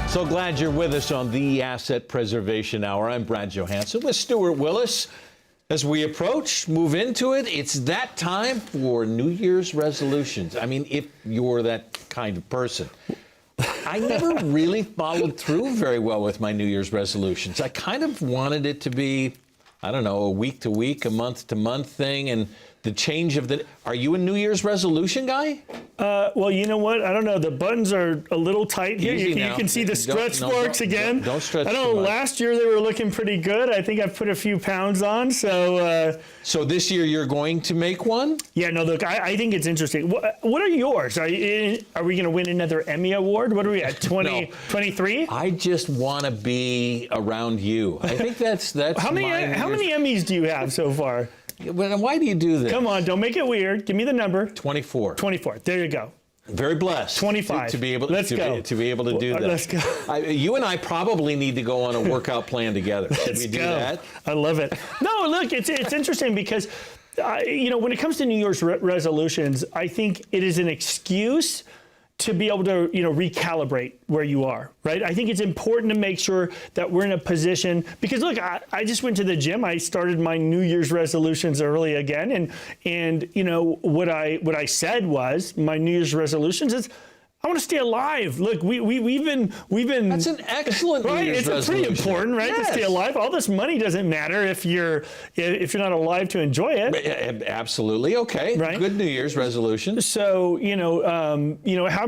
So glad you're with us on the Asset Preservation Hour. I'm Brad Johansen with Stewart Willis. As we move into it, it's that time for New Year's resolutions. I mean, if you're that kind of person. I never really followed through very well with my New Year's resolutions. I kind of wanted it to be, I don't know, a week to week, a month to month thing, and the change of the... Are you a New Year's resolution guy? Well, you know what? I don't know. The buttons are a little tight here. You can see the stretch marks again. Don't stretch I know too much. Last year they were looking pretty good. I think I've put a few pounds on. So this year you're going to make one? Yeah, no, look, I think it's interesting. What are yours? Are we going to win another Emmy Award? What are we at, 23? I just want to be around you. I think that's how many Emmys do you have so far? Why do you do this? Come on, don't make it weird. Give me the number. 24. 24. There you go. Very blessed. 25. To be able Let's to be able to do that. Let's go. You and I probably need to go on a workout plan together. Should we do that? I love it. No, look, it's interesting because when it comes to New Year's resolutions, I think it is an excuse to be able to, recalibrate where you are, right? I think it's important to make sure that we're in a position, because look, I just went to the gym. I started my New Year's resolutions early again. And what I said was my New Year's resolutions is, I want to stay alive. Look, we've been. That's an excellent right. New Year's It's pretty important, right? Yes. To stay alive. All this money doesn't matter if you're not alive to enjoy it. Absolutely. Okay. Right? Good New Year's resolution. So how am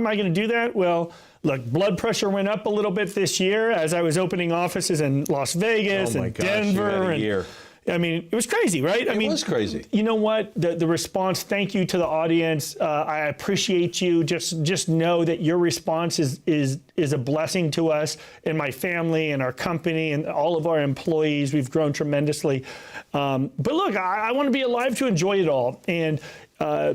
I going to do that? Well, look, blood pressure went up a little bit this year as I was opening offices in Las Vegas and Denver. You had a year. I mean, it was crazy, right? It was crazy. You know what? The response, thank you to the audience. I appreciate you. Just know that your response is a blessing to us and my family and our company and all of our employees. We've grown tremendously. But look, I want to be alive to enjoy it all. And I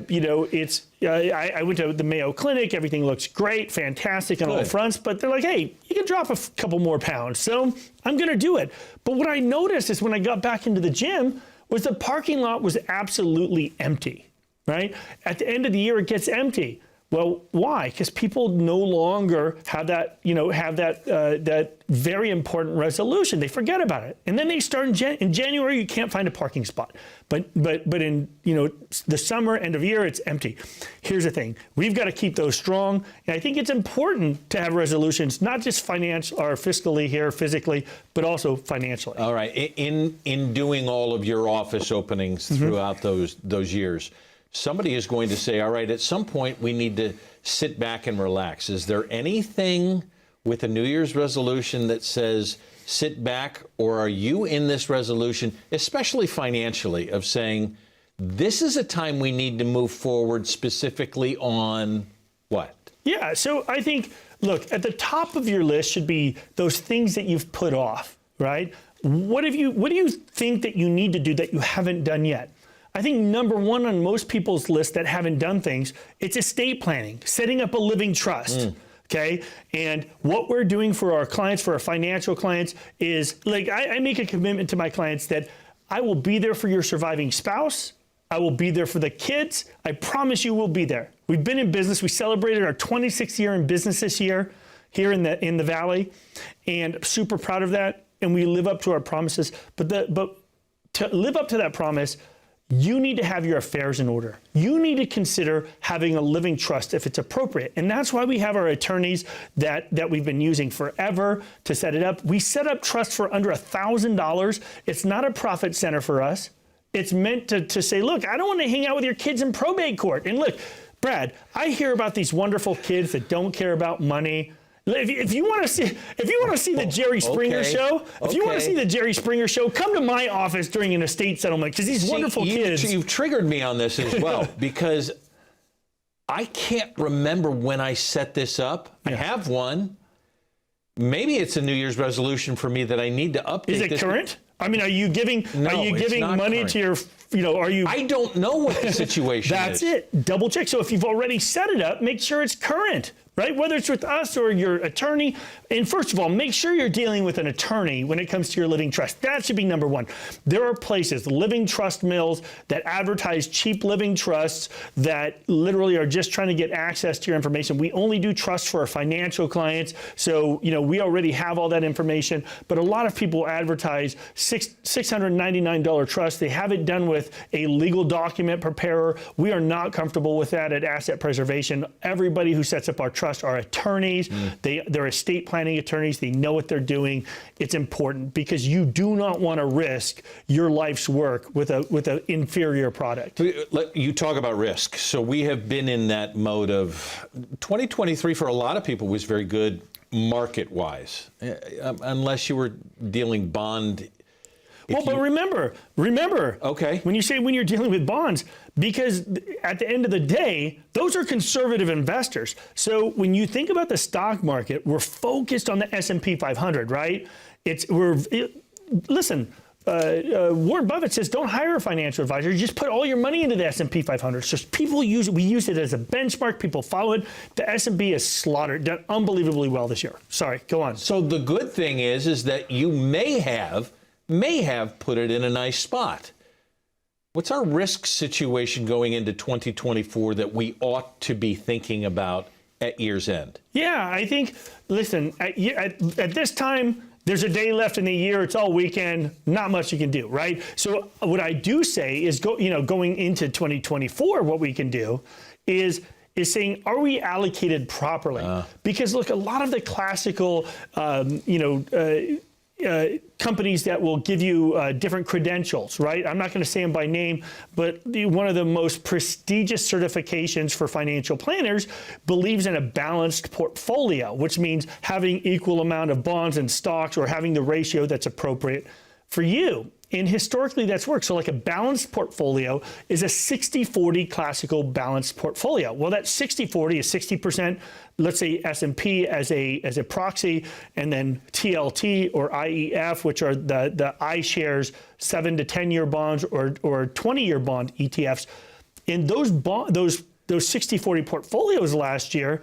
went to the Mayo Clinic. Everything looks great, fantastic on all fronts. But they're like, hey, you can drop a couple more pounds. So I'm going to do it. But what I noticed is when I got back into the gym was the parking lot was absolutely empty, right? At the end of the year, it gets empty. Well, why? Because people no longer have that, that very important resolution. They forget about it, and then they start in January. You can't find a parking spot, but in the summer, end of year, it's empty. Here's the thing: we've got to keep those strong, and I think it's important to have resolutions, not just financial or fiscally here, physically, but also financially. All right. In doing all of your office openings throughout those years, somebody is going to say, all right, at some point we need to sit back and relax. Is there anything with a New Year's resolution that says sit back, or are you in this resolution, especially financially, of saying this is a time we need to move forward specifically on what? Yeah, so I think, look, at the top of your list should be those things that you've put off, right? What do you think that you need to do that you haven't done yet? I think number one on most people's list that haven't done things, it's estate planning, setting up a living trust, okay? And what we're doing for our clients, for our financial clients, is like I make a commitment to my clients that I will be there for your surviving spouse. I will be there for the kids. I promise you we'll be there. We've been in business. We celebrated our 26th year in business this year here in the Valley, and super proud of that. And we live up to our promises. But to live up to that promise, you need to have your affairs in order. You need to consider having a living trust if it's appropriate. And that's why we have our attorneys that we've been using forever to set it up. We set up trusts for under $1,000. It's not a profit center for us. It's meant to say, look, I don't want to hang out with your kids in probate court. And look, Brad, I hear about these wonderful kids that don't care about money. If you want to see the Jerry Springer show, come to my office during an estate settlement, because these wonderful kids. You've triggered me on this as well, because I can't remember when I set this up. Yeah. I have one. Maybe it's a New Year's resolution for me that I need to update. Is it current? I mean, are you giving money current. to your, are you? I don't know what the situation That's it. Double check. So if you've already set it up, make sure it's current. right? Whether it's with us or your attorney. And first of all, make sure you're dealing with an attorney when it comes to your living trust. That should be number one. There are places, living trust mills, that advertise cheap living trusts that literally are just trying to get access to your information. We only do trusts for our financial clients. So, we already have all that information. But a lot of people advertise $699 trusts. They have it done with a legal document preparer. We are not comfortable with that at Asset Preservation. Everybody who sets up our trust are attorneys. They're estate planning attorneys. They know what they're doing. It's important because you do not want to risk your life's work with an inferior product. You talk about risk. So we have been in that mode of 2023 for a lot of people was very good market-wise, unless you were dealing bond. But remember, okay, when you're dealing with bonds, because at the end of the day, those are conservative investors. So when you think about the stock market, we're focused on the S&P 500, right? Listen, Warren Buffett says, don't hire a financial advisor. Just put all your money into the S&P 500. So we use it as a benchmark. People follow it. The S&P is slaughtered, done unbelievably well this year. Sorry, go on. So the good thing is that you may have put it in a nice spot. What's our risk situation going into 2024 that we ought to be thinking about at year's end? Yeah, I think, listen, at this time, there's a day left in the year. It's all weekend. Not much you can do, right? So what I do say is, going into 2024, what we can do is saying, are we allocated properly? Because look, a lot of the classical, companies that will give you different credentials, right? I'm not going to say them by name, but one of the most prestigious certifications for financial planners believes in a balanced portfolio, which means having equal amount of bonds and stocks or having the ratio that's appropriate for you. And historically, that's worked. So like a balanced portfolio is a 60-40 classical balanced portfolio. Well, that 60-40 is 60%, let's say S&P as a proxy, and then TLT or IEF, which are the iShares 7 to 10-year bonds or 20-year bond ETFs. And those 60-40 portfolios last year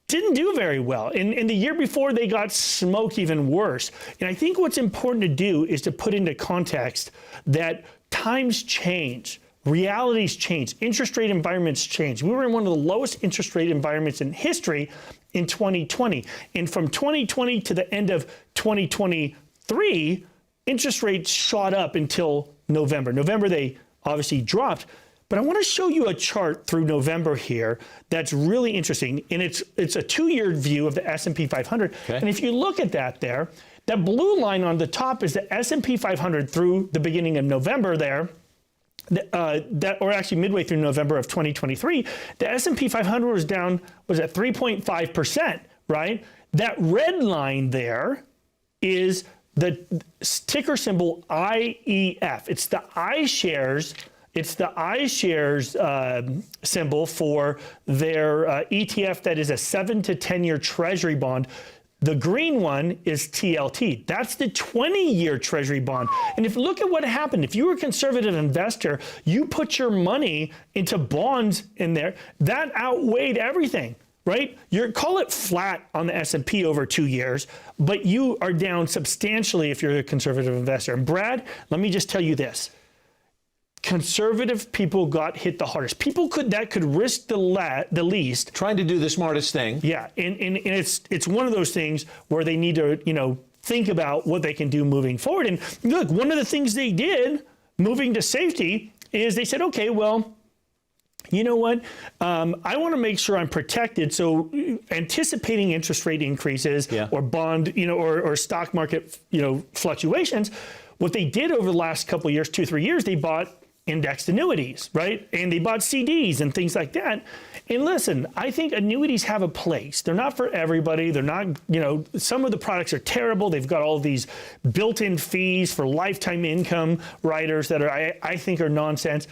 didn't do very well. And the year before, they got smoked even worse. And I think what's important to do is to put into context that times change, realities change, interest rate environments change. We were in one of the lowest interest rate environments in history in 2020. And from 2020 to the end of 2023, interest rates shot up until November. November, they obviously dropped. But I want to show you a chart through November here that's really interesting. And it's a 2-year view of the S&P 500. Okay. And if you look at that there, that blue line on the top is the S&P 500 through the beginning of November there. Or actually midway through November of 2023, the S&P 500 was down, was at 3.5%, right? That red line there is the ticker symbol IEF. It's the iShares. It's the iShares symbol for their ETF that is a 7 to 10-year Treasury bond. The green one is TLT. That's the 20-year Treasury bond. And if look at what happened, if you were a conservative investor, you put your money into bonds in there, that outweighed everything, right? Call it flat on the S&P over 2 years, but you are down substantially if you're a conservative investor. And Brad, let me just tell you this. Conservative people got hit the hardest. People that could risk the least. Trying to do the smartest thing. Yeah, and it's one of those things where they need to think about what they can do moving forward. And look, one of the things they did moving to safety is they said, okay, well, you know what? I want to make sure I'm protected. So anticipating interest rate increases or bond, or stock market, fluctuations. What they did over the last couple of years, 2-3 years, they bought indexed annuities, right? And they bought CDs and things like that. And listen, I think annuities have a place. They're not for everybody. They're not, some of the products are terrible. They've got all these built-in fees for lifetime income riders that I think are nonsense.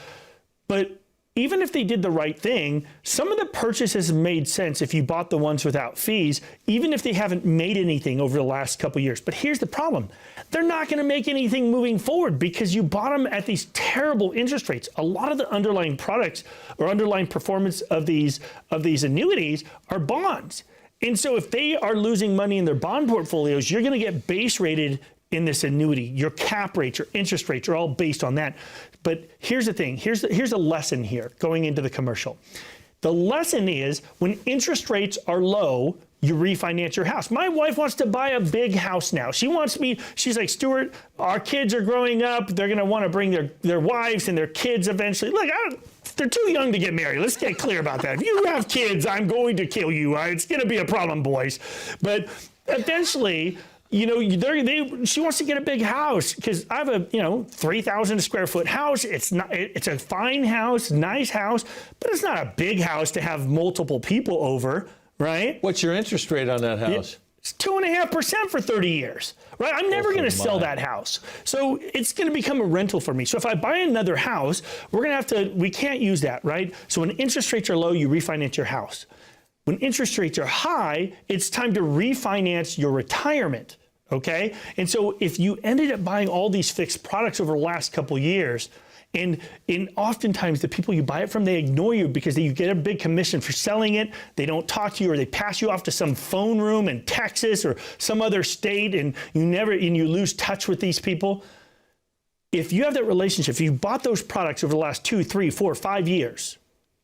But even if they did the right thing, some of the purchases made sense if you bought the ones without fees, even if they haven't made anything over the last couple of years. But here's the problem. They're not going to make anything moving forward because you bought them at these terrible interest rates. A lot of the underlying products or underlying performance of these annuities are bonds. And so if they are losing money in their bond portfolios, you're going to get base rated in this annuity. Your cap rates, your interest rates are all based on that. But here's the thing. Here's a lesson here going into the commercial. The lesson is when interest rates are low, you refinance your house. My wife wants to buy a big house now. She's like, Stewart, our kids are growing up. They're going to want to bring their wives and their kids eventually. Look, they're too young to get married. Let's get clear about that. If you have kids, I'm going to kill you. It's going to be a problem, boys. But eventually, she wants to get a big house because I have a 3,000 square foot house. It's a fine house, nice house, but it's not a big house to have multiple people over, right? What's your interest rate on that house? It's 2.5% for 30 years, right? I'm never going to sell that house. So it's going to become a rental for me. So if I buy another house, we can't use that, right? So when interest rates are low, you refinance your house. When interest rates are high, it's time to refinance your retirement, okay? And so if you ended up buying all these fixed products over the last couple years, and oftentimes the people you buy it from, they ignore you because you get a big commission for selling it. They don't talk to you, or they pass you off to some phone room in Texas or some other state, and you lose touch with these people. If you have that relationship, if you bought those products over the last 2, 3, 4, 5 years,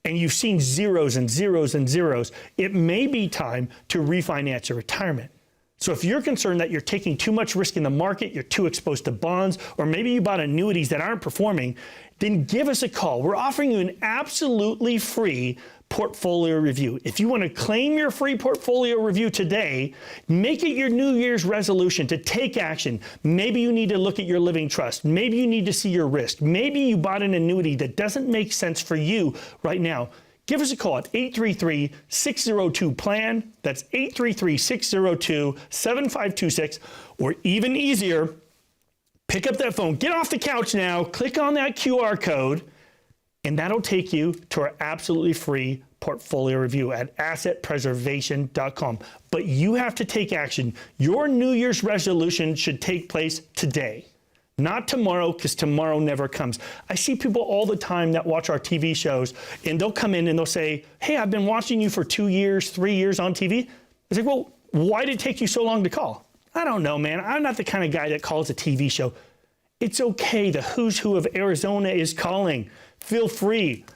and you've seen zeros and zeros and zeros, it may be time to refinance your retirement. So if you're concerned that you're taking too much risk in the market, you're too exposed to bonds, or maybe you bought annuities that aren't performing, then give us a call. We're offering you an absolutely free portfolio review. If you want to claim your free portfolio review today, make it your New Year's resolution to take action. Maybe you need to look at your living trust. Maybe you need to see your risk. Maybe you bought an annuity that doesn't make sense for you right now. Give us a call at 833-602-PLAN. That's 833-602-7526. Or even easier, pick up that phone, get off the couch now, click on that QR code, and that'll take you to our absolutely free portfolio review at assetpreservation.com. But you have to take action. Your New Year's resolution should take place today. Not tomorrow, because tomorrow never comes. I see people all the time that watch our TV shows, and they'll come in and they'll say, hey, I've been watching you for 2 years, 3 years on TV. I say, well, why did it take you so long to call? I don't know, man. I'm not the kind of guy that calls a TV show. It's okay. The who's who of Arizona is calling. Feel free.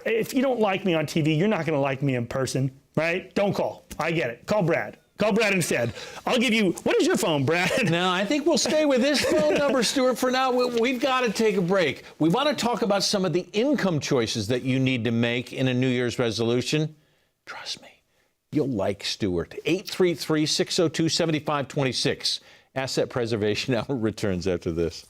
If you don't like me on TV, you're not going to like me in person, right? Don't call. I get it. Call Brad. Call Brad instead. I'll give you, what is your phone, Brad? No, I think we'll stay with this phone number, Stewart, for now. We've got to take a break. We want to talk about some of the income choices that you need to make in a New Year's resolution. Trust me, you'll like Stewart. 833-602-7526. Asset Preservation Hour returns after this.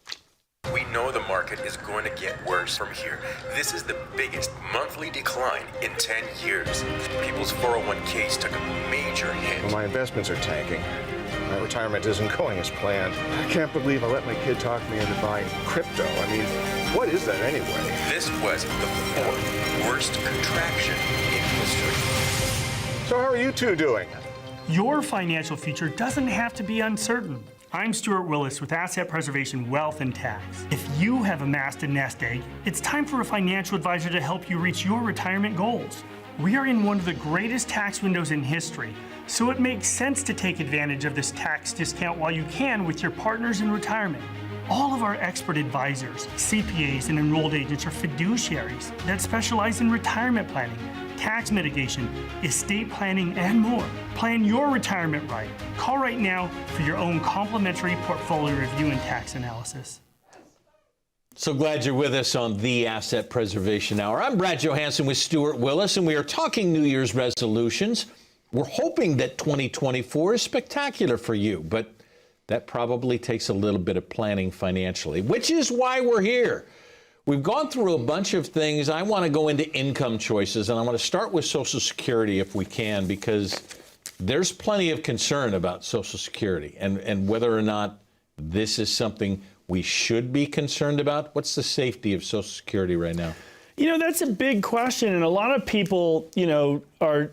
We know the market is going to get worse from here. This is the biggest monthly decline in 10 years. People's 401ks took a major hit. Well, my investments are tanking. My retirement isn't going as planned. I can't believe I let my kid talk me into buying crypto. I mean, what is that anyway? This was the 4th worst contraction in history. So how are you two doing? Your financial future doesn't have to be uncertain. I'm Stewart Willis with Asset Preservation Wealth and Tax. If you have amassed a nest egg, it's time for a financial advisor to help you reach your retirement goals. We are in one of the greatest tax windows in history, so it makes sense to take advantage of this tax discount while you can with your partners in retirement. All of our expert advisors, CPAs, and enrolled agents are fiduciaries that specialize in retirement planning, tax mitigation, estate planning, and more. Plan your retirement right. Call right now for your own complimentary portfolio review and tax analysis. So glad you're with us on the Asset Preservation Hour. I'm Brad Johansen with Stewart Willis, and we are talking New Year's resolutions. We're hoping that 2024 is spectacular for you, but that probably takes a little bit of planning financially, which is why we're here. We've gone through a bunch of things. I want to go into income choices, and I want to start with Social Security if we can, because there's plenty of concern about Social Security and whether or not this is something we should be concerned about. What's the safety of Social Security right now? You know, that's a big question, and a lot of people, are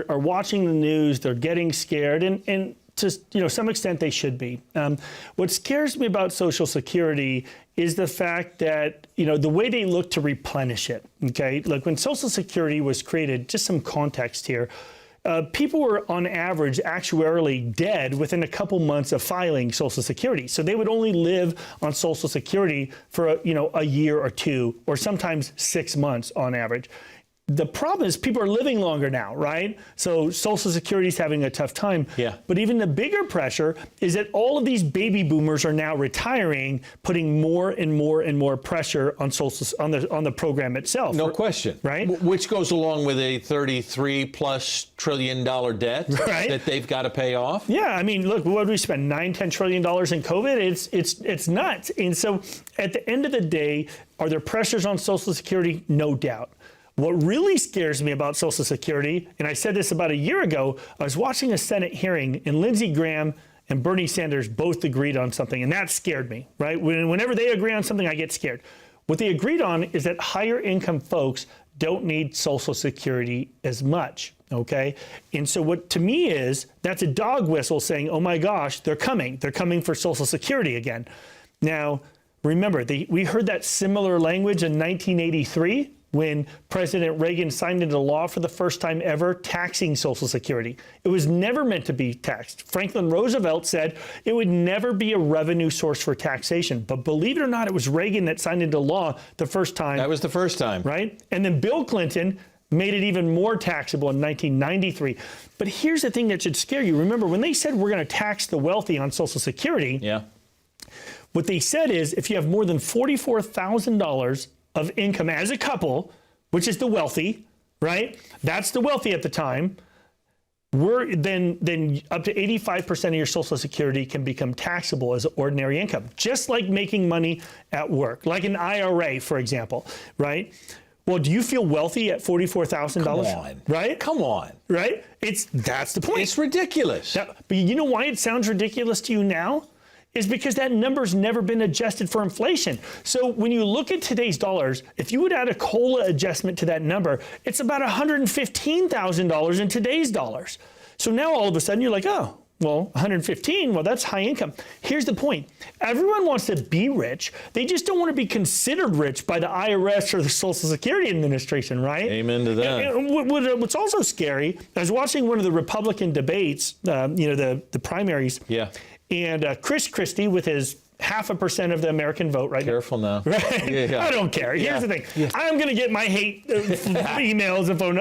watching the news. They're getting scared, and to some extent they should be. What scares me about Social Security is the fact that the way they look to replenish it. Okay, look, when Social Security was created, just some context here, people were on average actuarially dead within a couple months of filing Social Security. So they would only live on Social Security for a year or two, or sometimes 6 months on average. The problem is people are living longer now, right? So Social Security is having a tough time. Yeah. But even the bigger pressure is that all of these baby boomers are now retiring, putting more and more and more pressure on on the program itself. No question. Right? Which goes along with a $33+ trillion debt Right. that they've got to pay off. Yeah, I mean, look, what did we spend? $9-10 trillion in COVID? It's nuts. And so at the end of the day, are there pressures on Social Security? No doubt. What really scares me about Social Security, and I said this about a year ago, I was watching a Senate hearing, and Lindsey Graham and Bernie Sanders both agreed on something, and that scared me, right? Whenever they agree on something, I get scared. What they agreed on is that higher income folks don't need Social Security as much, okay? And so what to me is, that's a dog whistle saying, oh my gosh, they're coming for Social Security again. Now, remember, we heard that similar language in 1983, when President Reagan signed into law for the first time ever taxing Social Security. It was never meant to be taxed. Franklin Roosevelt said it would never be a revenue source for taxation. But believe it or not, it was Reagan that signed into law the first time. That was the first time. Right? And then Bill Clinton made it even more taxable in 1993. But here's the thing that should scare you. Remember, when they said we're going to tax the wealthy on Social Security, Yeah. what they said is if you have more than $44,000 of income as a couple, which is the wealthy, right? That's the wealthy at the time. Then up to 85% of your Social Security can become taxable as ordinary income, just like making money at work, like an IRA, for example, right? Well, do you feel wealthy at $44,000? Come on. Right? Come on. Right? That's the point. It's ridiculous. But you know why it sounds ridiculous to you now? Is because that number's never been adjusted for inflation. So when you look at today's dollars, if you would add a COLA adjustment to that number, it's about $115,000 in today's dollars. So now all of a sudden you're like, oh, well, 115, well, that's high income. Here's the point. Everyone wants to be rich. They just don't want to be considered rich by the IRS or the Social Security Administration, right? Amen to that. And what's also scary, I was watching one of the Republican debates, the primaries. Yeah. And Chris Christie, with his 0.5% of the American vote right Careful now. Right? Yeah. I don't care. Here's the thing. Yeah. I'm going to get my hate emails and phone.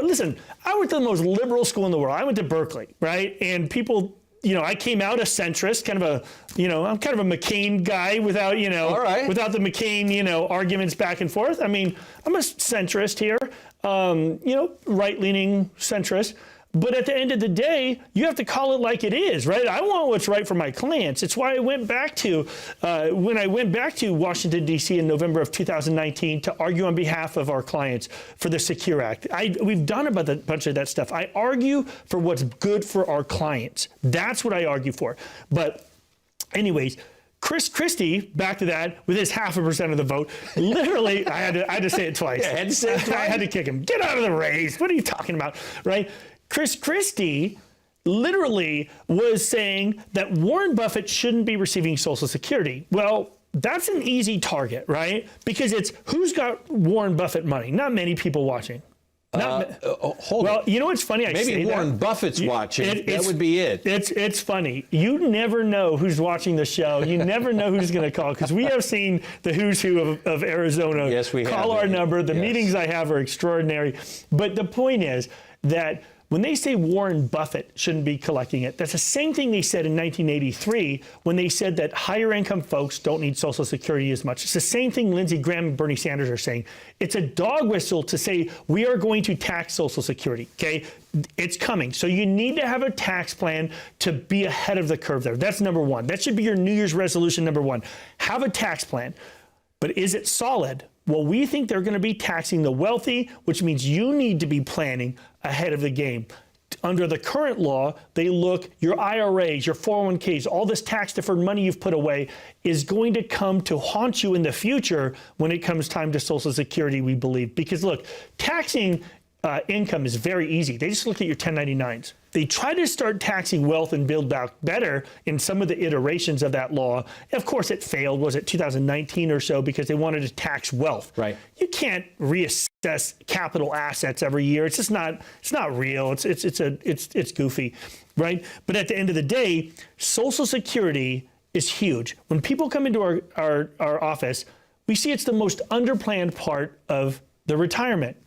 Listen, I went to the most liberal school in the world. I went to Berkeley, right? And people, I came out a centrist, I'm kind of a McCain guy without, All right. without the McCain, arguments back and forth. I mean, I'm a centrist here, right-leaning centrist. But at the end of the day, you have to call it like it is, right? I want what's right for my clients. It's why I went back to, when I went back to Washington, D.C. in November of 2019 to argue on behalf of our clients for the Secure Act. We've done a bunch of that stuff. I argue for what's good for our clients. That's what I argue for. But anyways, Chris Christie, back to that, with his 0.5% of the vote, literally, I had to say it twice. Yeah, had to say it twice. I had to kick him. Get out of the race. What are you talking about, right? Chris Christie literally was saying that Warren Buffett shouldn't be receiving Social Security. Well, that's an easy target, right? Because it's who's got Warren Buffett money? Not many people watching. Hold Well, on. you know what's funny? Maybe Warren Buffett's watching. That would be it. It's funny. You never know who's watching the show. You never know who's going to call, because we have seen the who's who of Arizona Yes, we call have. our number. The Yes. meetings I have are extraordinary. But the point is that when they say Warren Buffett shouldn't be collecting it, that's the same thing they said in 1983 when they said that higher income folks don't need Social Security as much. It's the same thing Lindsey Graham and Bernie Sanders are saying. It's a dog whistle to say we are going to tax Social Security, okay? It's coming. So you need to have a tax plan to be ahead of the curve there. That's number one. That should be your New Year's resolution number one. Have a tax plan. But is it solid? Well, we think they're going to be taxing the wealthy, which means you need to be planning ahead of the game. Under the current law, they look, your IRAs, your 401ks, all this tax-deferred money you've put away is going to come to haunt you in the future when it comes time to Social Security, we believe. Because look, taxing income is very easy. They just look at your 1099s. They try to start taxing wealth and build back better in some of the iterations of that law. Of course, it failed. Was it 2019 or so? Because they wanted to tax wealth. Right. You can't reassess excess capital assets every year. It's just not. It's not real. It's goofy, right? But at the end of the day, Social Security is huge. When people come into our office, we see it's the most underplanned part of the retirement,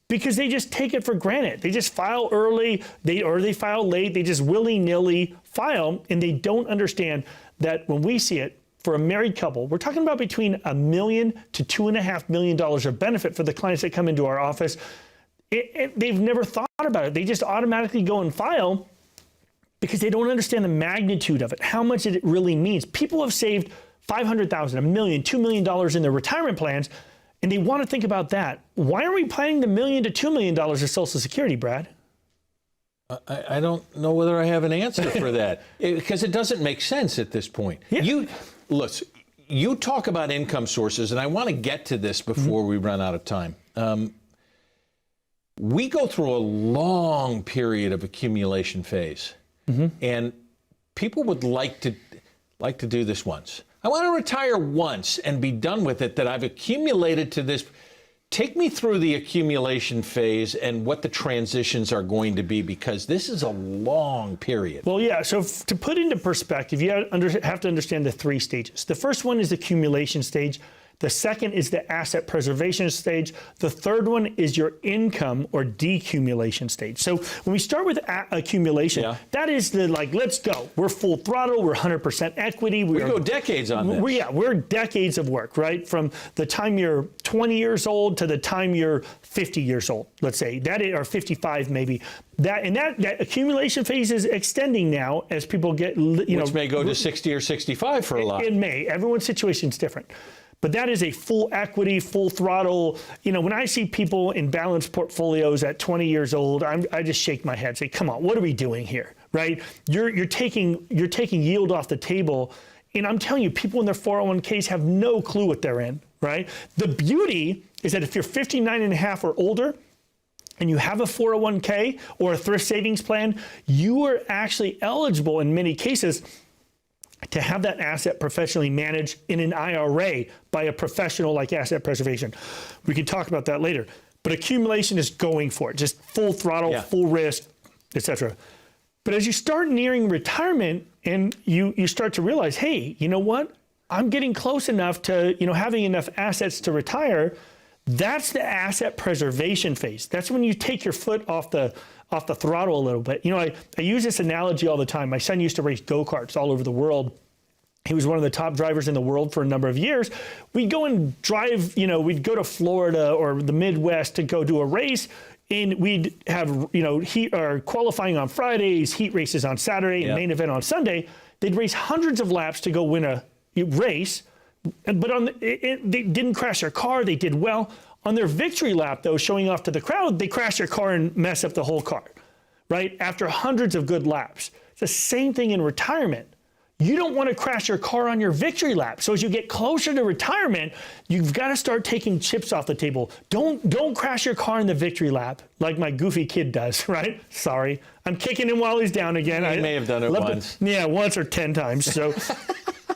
because they just take it for granted. They just file early, they file late, they just willy-nilly file, and they don't understand that when we see it, for a married couple, we're talking about between $1 million to $2.5 million of benefit for the clients that come into our office. They've never thought about it. They just automatically go and file because they don't understand the magnitude of it, how much it really means. People have saved $500,000, $1 million, $2 million in their retirement plans, and they want to think about that. Why are we planning the $1 million to $2 million of Social Security, Brad? I don't know whether I have an answer for that, because it doesn't make sense at this point. Yeah. You talk about income sources, and I want to get to this before we run out of time. We go through a long period of accumulation phase, and people would like to do this once. I want to retire once and be done with it, that I've accumulated to this. Take me through the accumulation phase and what the transitions are going to be, because this is a long period. Well, yeah, so to put into perspective, you have to understand the 3 stages. The first one is the accumulation stage. The second is the asset preservation stage. The third one is your income or decumulation stage. So when we start with accumulation, that is the let's go. We're full throttle. We're 100% equity. We go decades on this. We're decades of work, right? From the time you're 20 years old to the time you're 50 years old, let's say, or 55 maybe. That accumulation phase is extending now as people get, Which may go to 60 or 65 for a lot. It may. Everyone's situation is different. But that is a full equity, full throttle. When I see people in balanced portfolios at 20 years old, I just shake my head and say, come on, what are we doing here, right? You're taking yield off the table. And I'm telling you, people in their 401ks have no clue what they're in, right? The beauty is that if you're 59 and a half or older, and you have a 401k or a thrift savings plan, you are actually eligible in many cases to have that asset professionally managed in an IRA by a professional like asset preservation. We can talk about that later. But accumulation is going for it, just full throttle, full risk, etc. But as you start nearing retirement and you start to realize, hey, you know what? I'm getting close enough to having enough assets to retire. That's the asset preservation phase. That's when you take your foot off the throttle a little bit. I use this analogy all the time. My son used to race go-karts all over the world. He was one of the top drivers in the world for a number of years. We'd go and drive, we'd go to Florida or the Midwest to go do a race, and we'd have, heat or qualifying on Fridays, heat races on Saturday, and main event on Sunday. They'd race hundreds of laps to go win a race, but they didn't crash their car. They did well. On their victory lap, though, showing off to the crowd, they crash their car and mess up the whole car, right? After hundreds of good laps. It's the same thing in retirement. You don't want to crash your car on your victory lap. So as you get closer to retirement, you've got to start taking chips off the table. Don't crash your car in the victory lap like my goofy kid does, right? Sorry. I'm kicking him while he's down again. He may have done it once. Once or 10 times. So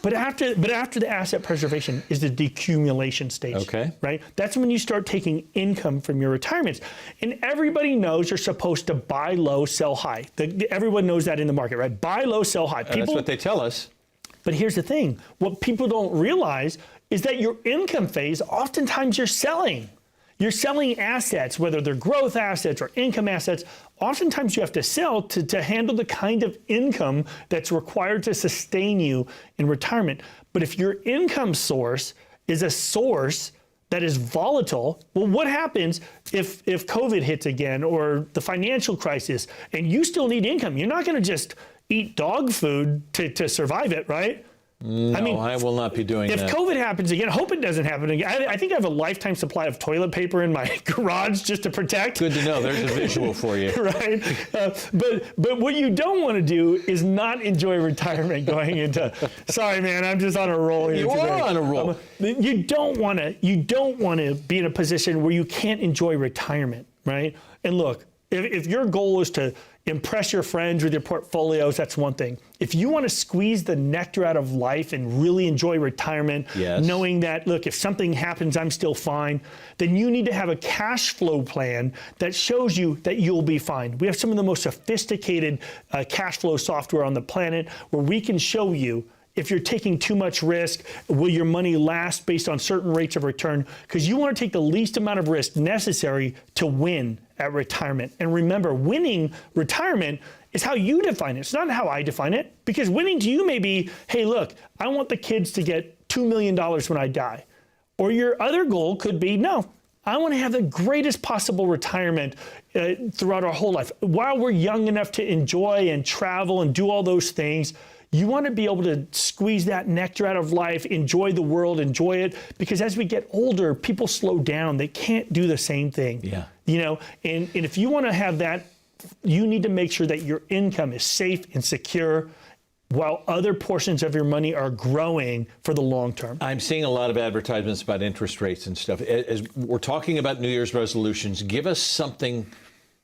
But after the asset preservation is the decumulation stage, right? That's when you start taking income from your retirements. And everybody knows you're supposed to buy low, sell high. Everyone knows that in the market, right? Buy low, sell high. That's what they tell us. But here's the thing. What people don't realize is that your income phase, oftentimes you're selling. You're selling assets, whether they're growth assets or income assets. Oftentimes you have to sell to handle the kind of income that's required to sustain you in retirement. But if your income source is a source that is volatile, well, what happens if COVID hits again or the financial crisis and you still need income? You're not going to just eat dog food to survive it, right? No, I will not be doing that. If COVID happens again, I hope it doesn't happen again. I think I have a lifetime supply of toilet paper in my garage just to protect. Good to know. There's a visual for you. Right. But what you don't want to do is not enjoy retirement going into. Sorry, man, I'm just on a roll here. You today. are on a roll. You don't want to be in a position where you can't enjoy retirement, right? And look, If your goal is to impress your friends with your portfolios, that's one thing. If you want to squeeze the nectar out of life and really enjoy retirement, Yes. knowing that, look, if something happens, I'm still fine, then you need to have a cash flow plan that shows you that you'll be fine. We have some of the most sophisticated cash flow software on the planet where we can show you if you're taking too much risk, will your money last based on certain rates of return? Because you want to take the least amount of risk necessary to win at retirement. And remember, winning retirement is how you define it. It's not how I define it. Because winning to you may be, hey, look, I want the kids to get $2 million when I die. Or your other goal could be, no, I want to have the greatest possible retirement throughout our whole life. While we're young enough to enjoy and travel and do all those things, you want to be able to squeeze that nectar out of life, enjoy the world, enjoy it. Because as we get older, people slow down. They can't do the same thing. Yeah. You know, and if you want to have that, you need to make sure that your income is safe and secure while other portions of your money are growing for the long term. I'm seeing a lot of advertisements about interest rates and stuff. As we're talking about New Year's resolutions, give us something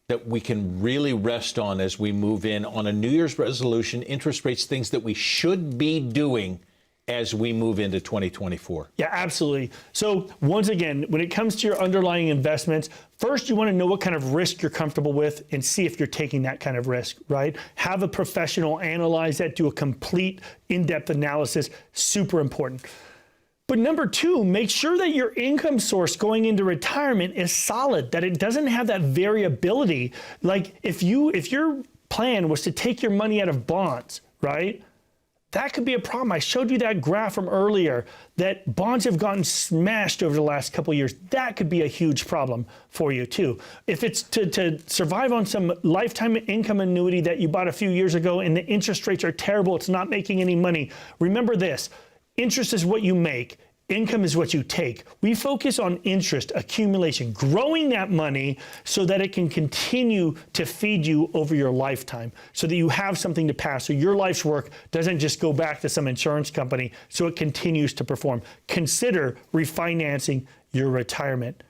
that we can really rest on as we move in on a New Year's resolution, interest rates, things that we should be doing as we move into 2024. Yeah, absolutely. So once again, when it comes to your underlying investments, first you want to know what kind of risk you're comfortable with and see if you're taking that kind of risk, right? Have a professional analyze that, do a complete in-depth analysis, super important. But number two, make sure that your income source going into retirement is solid, that it doesn't have that variability. Like if your plan was to take your money out of bonds, right? That could be a problem. I showed you that graph from earlier that bonds have gotten smashed over the last couple of years. That could be a huge problem for you too. If it's to survive on some lifetime income annuity that you bought a few years ago and the interest rates are terrible, it's not making any money, remember this. Interest is what you make. Income is what you take. We focus on interest, accumulation, growing that money so that it can continue to feed you over your lifetime, so that you have something to pass. So your life's work doesn't just go back to some insurance company, so it continues to perform. Consider refinancing your retirement,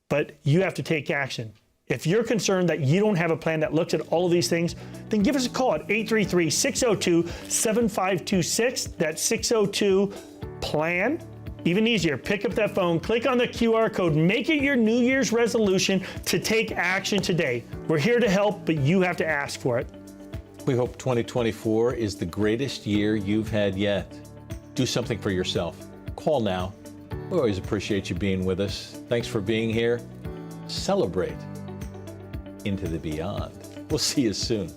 but you have to take action. If you're concerned that you don't have a plan that looks at all of these things, then give us a call at 833-602-7526. That's 602-PLAN. Even easier, pick up that phone, click on the QR code, make it your New Year's resolution to take action today. We're here to help, but you have to ask for it. We hope 2024 is the greatest year you've had yet. Do something for yourself. Call now. We always appreciate you being with us. Thanks for being here. Celebrate into the beyond. We'll see you soon.